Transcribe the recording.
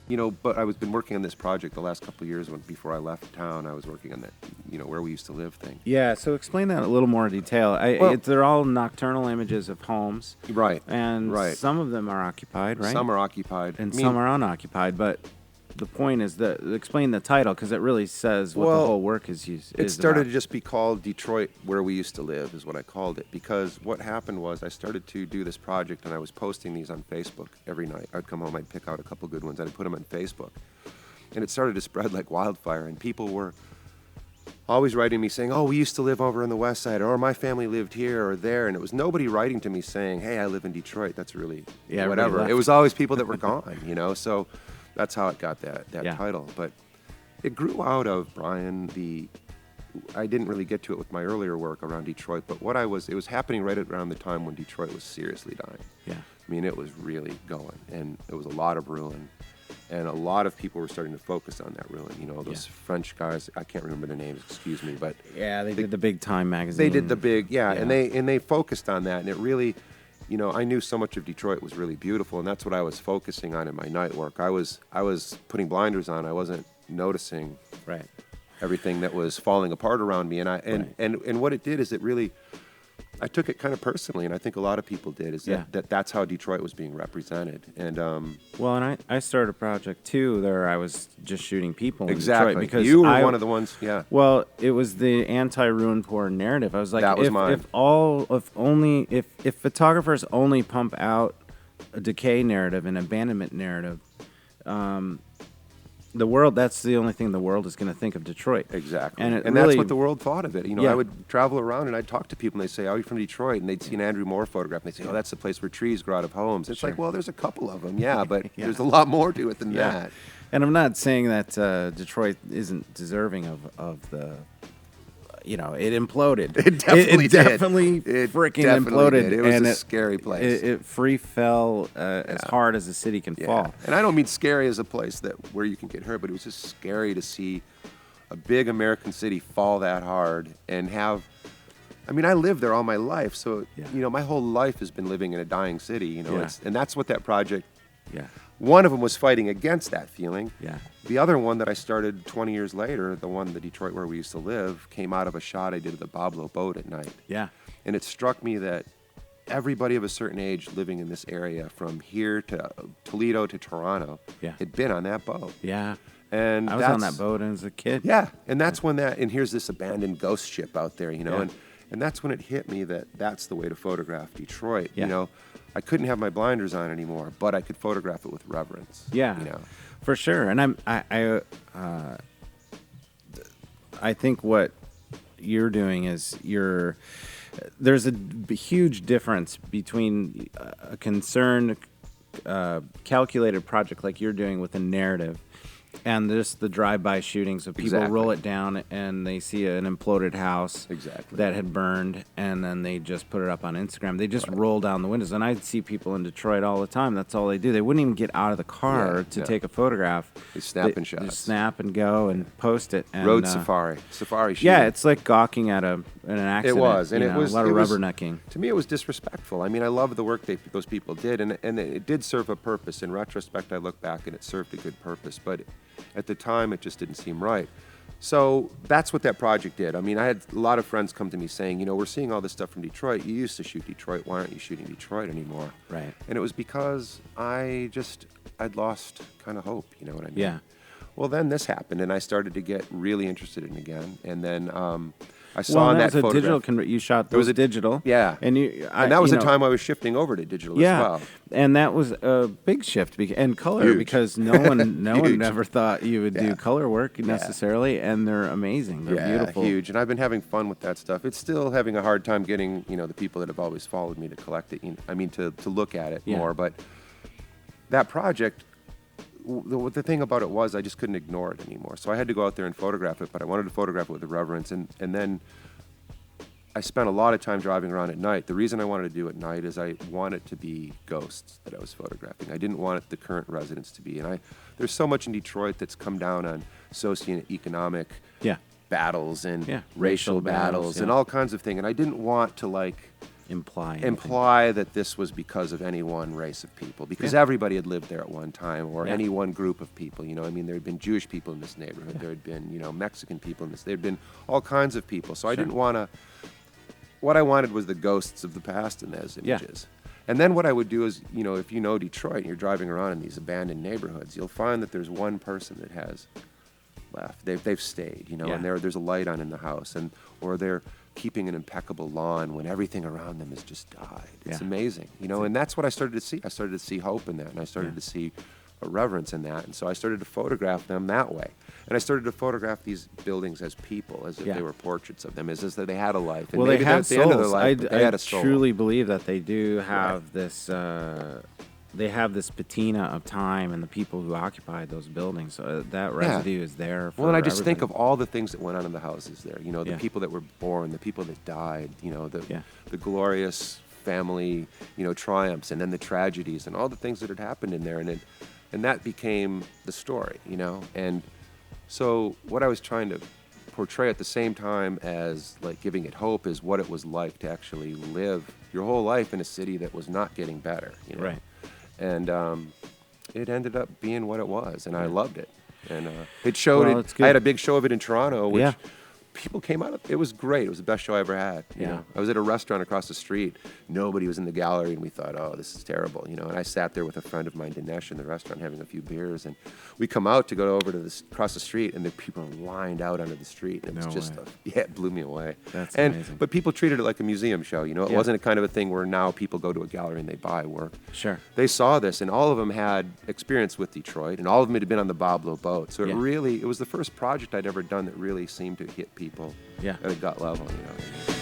but I was been working on this project the last couple of years before I left town. I was working on that, where we used to live thing. Yeah, so explain that in a little more detail. They're all nocturnal images of homes. Right. And some of them are occupied, right? Some are occupied. And some are unoccupied, but the point is explain the title, because it really says what the whole work is used. It started to just be called Detroit, Where We Used to Live, is what I called it. Because what happened was I started to do this project, and I was posting these on Facebook every night. I'd come home, I'd pick out a couple good ones, I'd put them on Facebook. And it started to spread like wildfire, and people were always writing me saying, oh, we used to live over on the west side, or my family lived here or there. And it was nobody writing to me saying, hey, I live in Detroit. That's really whatever. It was always people that were gone, so... That's how it got that title. But it grew out of, Brian, I didn't really get to it with my earlier work around Detroit, but it was happening right around the time when Detroit was seriously dying. Yeah. I mean, it was really going, and there was a lot of ruin, and a lot of people were starting to focus on that ruin. Those French guys, I can't remember their names, excuse me, but... Yeah, they did the big Time magazine. They did the big, and they focused on that, and it really... I knew so much of Detroit was really beautiful, and that's what I was focusing on in my night work. I was putting blinders on. I wasn't noticing everything that was falling apart around me. And what it did is it really, I took it kind of personally, and I think a lot of people did. That's how Detroit was being represented. And and I started a project too. There, I was just shooting people in exactly Detroit because you were one of the ones. Yeah. Well, it was the anti-ruin porn narrative. I was like, that was mine. If photographers only pump out a decay narrative, an abandonment narrative, the world, that's the only thing the world is going to think of Detroit. Exactly. And that's what the world thought of it. I would travel around and I'd talk to people and they'd say, oh, you're from Detroit? And they'd see an Andrew Moore photograph and they'd say, oh, that's the place where trees grow out of homes. It's like, well, there's a couple of them, but there's a lot more to it than that. And I'm not saying that Detroit isn't deserving of the... it imploded. It definitely did. It freaking imploded. It was a scary place. It free fell as hard as a city can fall. And I don't mean scary as a place where you can get hurt, but it was just scary to see a big American city fall that hard and have... I mean, I lived there all my life, so, my whole life has been living in a dying city, and that's what that project... Yeah. One of them was fighting against that feeling. Yeah. The other one that I started 20 years later, the Detroit Where We Used to Live, came out of a shot I did at the Boblo boat at night. Yeah. And it struck me that everybody of a certain age living in this area, from here to Toledo to Toronto, had been on that boat. Yeah. And I was on that boat as a kid. Yeah. And that's when and here's this abandoned ghost ship out there, and that's when it hit me that's the way to photograph Detroit. Yeah. I couldn't have my blinders on anymore, but I could photograph it with reverence. Yeah, for sure. And I think what you're doing is there's a huge difference between a concerned, calculated project like you're doing with a narrative and just the drive-by shootings of people roll it down and they see an imploded house that had burned, and then they just put it up on Instagram. They just roll down the windows. And I'd see people in Detroit all the time. That's all they do. They wouldn't even get out of the car to take a photograph. They snap and shots. They snap and go and post it. And, Road safari shooting. Yeah, it's like gawking at an accident. It was. And it was a lot of rubbernecking. To me, it was disrespectful. I mean, I love the work those people did, and it did serve a purpose. In retrospect, I look back and it served a good purpose. But at the time, it just didn't seem right. So that's what that project did. I mean, I had a lot of friends come to me saying, we're seeing all this stuff from Detroit. You used to shoot Detroit. Why aren't you shooting Detroit anymore? Right. And it was because I'd lost kind of hope, you know what I mean? Yeah. Well, then this happened, and I started to get really interested in it again. And then I saw in that photograph. Digital you shot those digital. Yeah. And that was the time I was shifting over to digital as well. And that was a big shift and color because no one ever thought you would do color work necessarily, and they're amazing. They're beautiful. Huge. And I've been having fun with that stuff. It's still having a hard time getting, the people that have always followed me to collect it. To look at it more. But that project, the thing about it was I just couldn't ignore it anymore. So I had to go out there and photograph it, but I wanted to photograph it with reverence. And then I spent a lot of time driving around at night. The reason I wanted to do it at night is I want it to be ghosts that I was photographing. I didn't want it the current residents to be. And there's so much in Detroit that's come down on socioeconomic battles and racial battles and all kinds of things. And I didn't want to imply that this was because of any one race of people, because everybody had lived there at one time, or any one group of people. You know, I mean, there had been Jewish people in this neighborhood. There had been, you know, Mexican people in this. There had been all kinds of people. So I didn't want to. What I wanted was the ghosts of the past in those images. And then what I would do is, you know, if you know Detroit and you're driving around in these abandoned neighborhoods, you'll find that there's one person that has left. They've stayed, you know, and there's a light on in the house, or they're keeping an impeccable lawn when everything around them has just died. It's amazing, you know, and that's what I started to see. I started to see hope in that, and I started to see a reverence in that, and so I started to photograph them that way. And I started to photograph these buildings as people, as if they were portraits of them, as if they had a life. And well, they have at the end of their souls. life, they had a soul. I truly believe that they do have this. They have this patina of time and the people who occupied those buildings. So that residue is there. For well, and I just everybody. think of all the things that went on in the houses there. You know, the people that were born, the people that died. You know, the glorious family, you know, triumphs, and then the tragedies, and all the things that had happened in there, and that became the story. You know, and so what I was trying to portray at the same time as like giving it hope is what it was like to actually live your whole life in a city that was not getting better. You know? Right. And it ended up being what it was, and I loved it. And it showed it. Good. I had a big show of it in Toronto, which people came out of. It was great. It was the best show I ever had. You know? I was at a restaurant across the street. Nobody was in the gallery, and we thought, oh, this is terrible. You know, and I sat there with a friend of mine, Dinesh, in the restaurant having a few beers, and we come out to go over to across the street, and the people are lined out onto the street. And it was just, it blew me away. That's amazing. But people treated it like a museum show. You know, it wasn't a kind of a thing where now people go to a gallery and they buy work. Sure. They saw this, and all of them had experience with Detroit, and all of them had been on the Bob Lowe boat. So it was the first project I'd ever done that really seemed to hit people at a gut level, you know.